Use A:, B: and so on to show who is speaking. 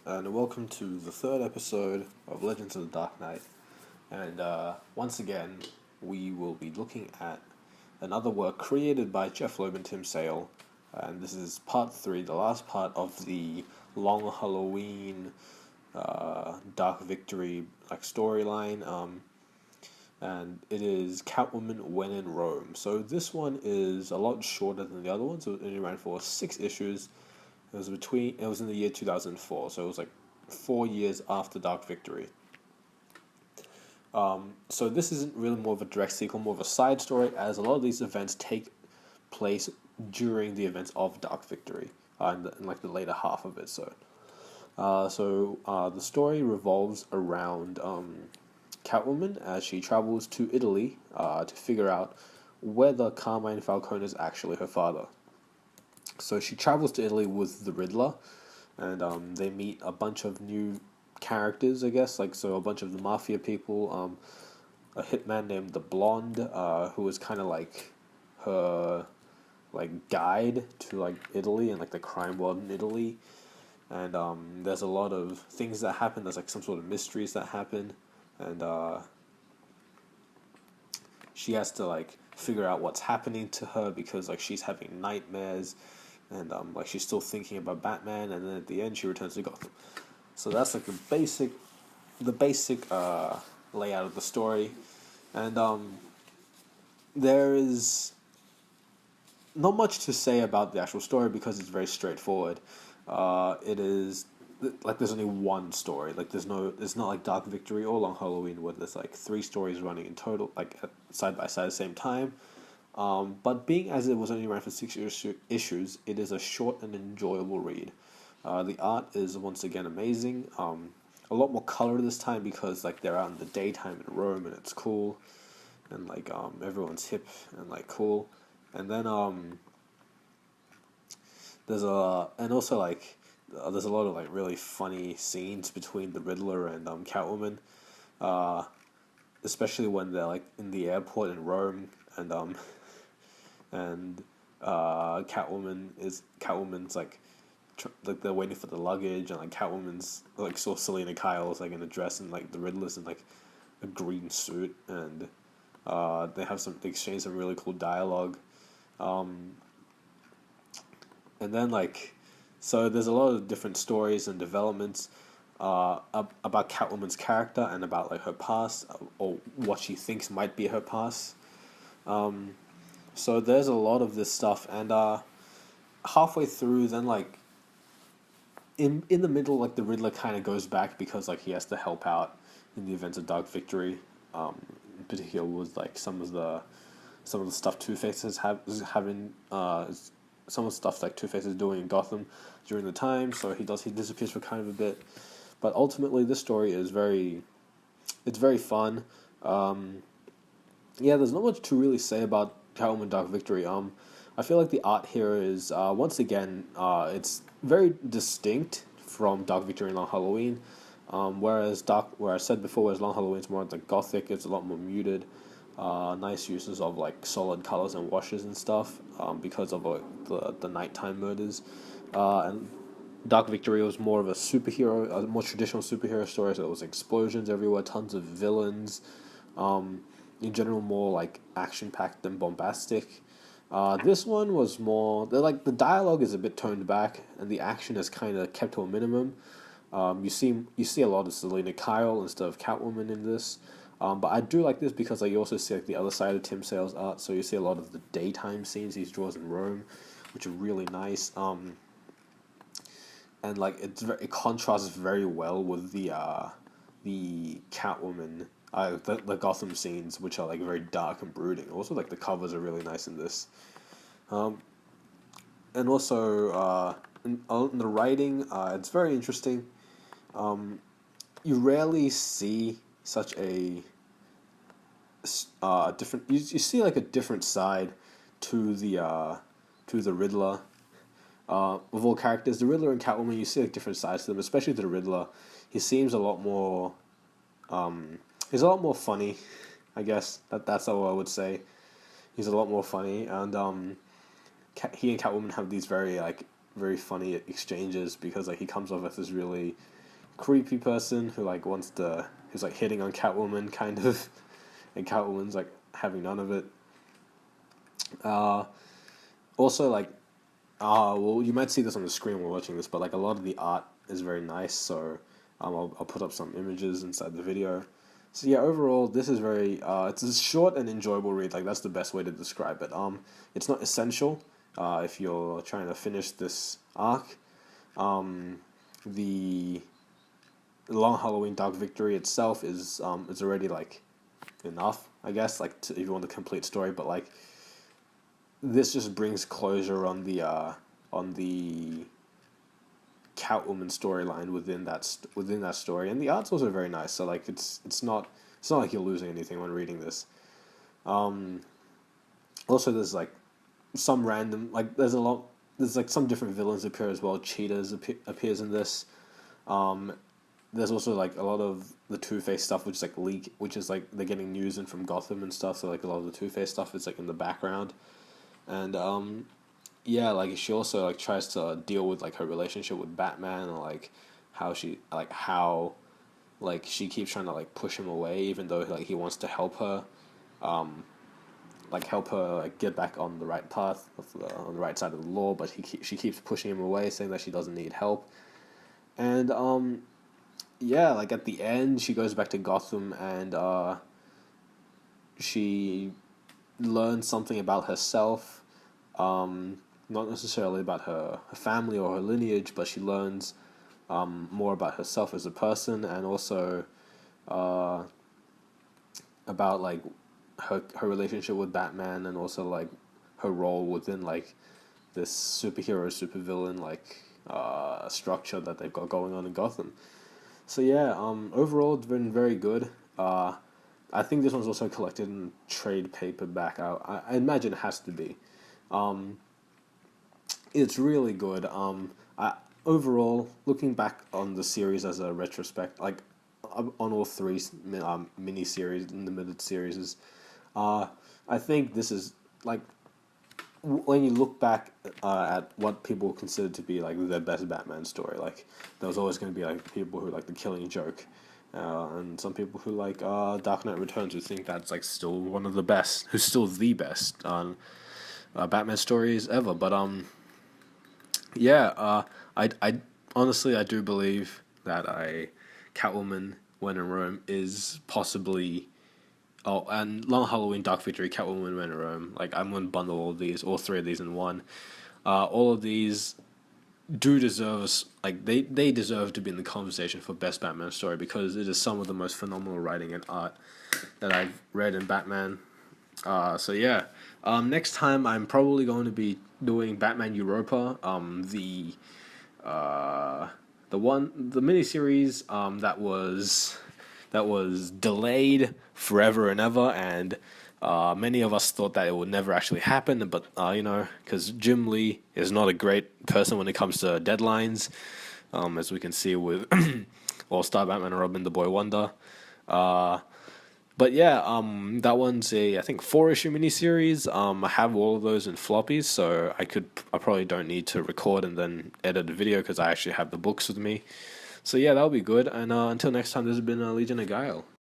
A: and welcome to the third episode of Legends of the Dark Knight. And once again, we will be looking at another work created by Jeff Loeb and Tim Sale. And this is part 3, the last part of the Long Halloween Dark Victory storyline. And it is Catwoman When in Rome. So this one is a lot shorter than the other ones. It only ran for 6 issues. It was in the year 2004, so it was like 4 years after Dark Victory. So this isn't really more of a direct sequel, more of a side story, as a lot of these events take place during the events of Dark Victory, in like the later half of it. The story revolves around Catwoman as she travels to Italy to figure out whether Carmine Falcone is actually her father. So she travels to Italy with the Riddler, and they meet a bunch of new characters, I guess. A bunch of the mafia people, a hitman named the Blonde, who is kind of like her guide to Italy and the crime world in Italy. And there's a lot of things that happen. There's some sort of mysteries that happen, and she has to figure out what's happening to her because she's having nightmares, and she's still thinking about Batman, and then at the end she returns to Gotham. So that's the basic layout of the story, and there is not much to say about the actual story because it's very straightforward. It is there's only one story. It's not like Dark Victory or Long Halloween where there's 3 stories running in total, side by side at the same time. But being as it was only ran for 6 issues, it is a short and enjoyable read. The art is once again amazing. A lot more color this time because they're out in the daytime in Rome and it's cool, and everyone's hip and cool. And then there's a lot of really funny scenes between the Riddler and Catwoman, especially when they're in the airport in Rome, and Catwoman's they're waiting for the luggage, and Catwoman's so Selena Kyle's in a dress, and the Riddler's in a green suit, and they exchange some really cool dialogue, and then so there's a lot of different stories and developments about Catwoman's character and about her past, or what she thinks might be her past. So there's a lot of this stuff, and halfway through, then in the middle, the Riddler kind of goes back because he has to help out in the events of Dark Victory. In particular, with some of the stuff Two-Face is having. Some of the stuff Two-Face is doing in Gotham during the time, so he disappears for kind of a bit, but ultimately this story is very fun. There's not much to really say about Catwoman Dark Victory. I feel the art here is once again it's very distinct from Dark Victory and Long Halloween, where I said before, whereas Long Halloween's more gothic, it's a lot more muted. Nice uses of solid colors and washes and stuff because of the nighttime murders, and Dark Victory was more of a more traditional superhero story. So there was explosions everywhere, tons of villains. In general, more action packed than bombastic. This one was more the dialogue is a bit toned back, and the action is kind of kept to a minimum. You see a lot of Selena Kyle instead of Catwoman in this. But I do like this because you also see the other side of Tim Sale's art. So you see a lot of the daytime scenes he draws in Rome, which are really nice. And it contrasts very well with the Catwoman, the Gotham scenes, which are very dark and brooding. Also the covers are really nice in this. And also in the writing, it's very interesting. You rarely see such a different. You see a different side to the Riddler. Of all characters, the Riddler and Catwoman, you see different sides to them. Especially the Riddler, he seems a lot more. He's a lot more funny, I guess that's all I would say. He's a lot more funny, and he and Catwoman have these very funny exchanges because he comes off as this really creepy person who like who's like hitting on Catwoman kind of, and Catwoman's like having none of it. Uh, Also like well, you might see this on the screen when we're watching this, but like a lot of the art is very nice. So I'll put up some images inside the video. So yeah, overall, this is very it's a short and enjoyable read. Like that's the best way to describe it. It's not essential if you're trying to finish this arc. The Long Halloween Dark Victory itself is already like enough, I guess. Like if you want the complete story, but like this just brings closure on the Catwoman storyline within that story, and the art's also very nice. So like it's not like you're losing anything when reading this. Um, Also, there's like some random like there's like some different villains appear as well. Cheetahs appears in this. Um, there's also like a lot of the Two-Face stuff, which is like they're getting news in from Gotham and stuff. So like a lot of the Two-Face stuff is like in the background, and yeah, like she also like tries to deal with like her relationship with Batman, and like how like she keeps trying to like push him away, even though like he wants to help her, um, help her like get back on the right path on the right side of the law, but she keeps pushing him away, saying that she doesn't need help, and yeah, like at the end she goes back to Gotham, and she learns something about herself, not necessarily about her family or her lineage, but she learns more about herself as a person, and also uh, about like her relationship with Batman, and also like her role within like this superhero supervillain like structure that they've got going on in Gotham. So yeah, overall it's been very good. I think this one's also collected in trade paperback. I imagine it has to be. Um, it's really good. Overall, looking back on the series as a retrospect, like on all three mini series and limited series, uh, I think this is like when you look back at what people consider to be like the best Batman story. Like there was always going to be like people who like the Killing Joke, and some people who like Dark Knight Returns, who think that's like still one of the best, who's still the best Batman stories ever. But yeah, I honestly I do believe that Catwoman When in Rome is possibly. Oh, and Long Halloween Dark Victory, Catwoman When in Rome. Like I'm gonna bundle all three of these in one. All of these do deserve like they deserve to be in the conversation for best Batman story, because it is some of the most phenomenal writing and art that I've read in Batman. So yeah, next time I'm probably going to be doing Batman Europa. The miniseries that was delayed forever and ever, and many of us thought that it would never actually happen. But because Jim Lee is not a great person when it comes to deadlines, as we can see with All Star Batman and Robin, The Boy Wonder. But yeah, that one's I think 4-issue miniseries. I have all of those in floppies, so I probably don't need to record and then edit a video, because I actually have the books with me. So yeah, that'll be good. And until next time, this has been Legion of Guile.